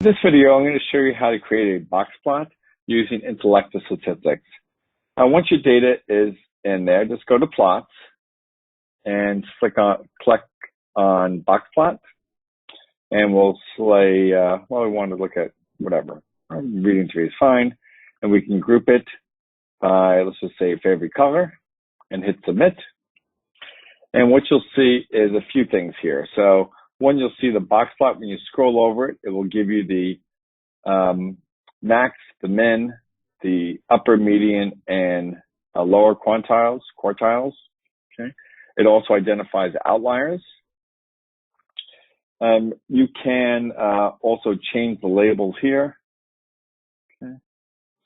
In this video, I'm going to show you how to create a box plot using Intellectus Statistics. Once your data is in there, just go to Plots and click on Box Plot, and we'll say, well, we want to look at whatever. Reading tree is fine, and we can group it by, let's just say, favorite color, and hit Submit. And what you'll see is a few things here. So one, you'll see the box plot. When you scroll over it, it will give you the max, the min, the upper, median, and lower quartiles. Okay. It also identifies outliers. You can also change the labels here. Okay.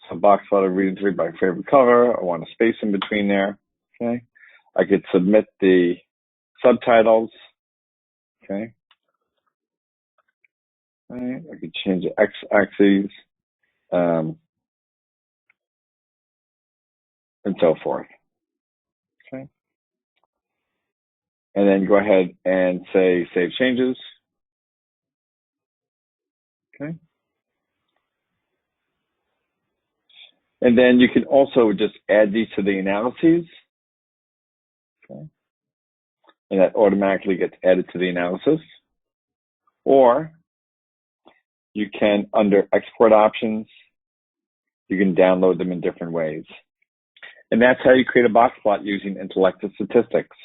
So box plot of reading tree by favorite color. I want a space in between there. Okay. I could submit the subtitles. Okay. All right. I could change the x-axis, and so forth. Okay. And then go ahead and say Save Changes. Okay. And then you can also just add these to the analyses. Okay. And that automatically gets added to the analysis. Or you can, under export options, you can download them in different ways. And that's how you create a box plot using Intellectus Statistics.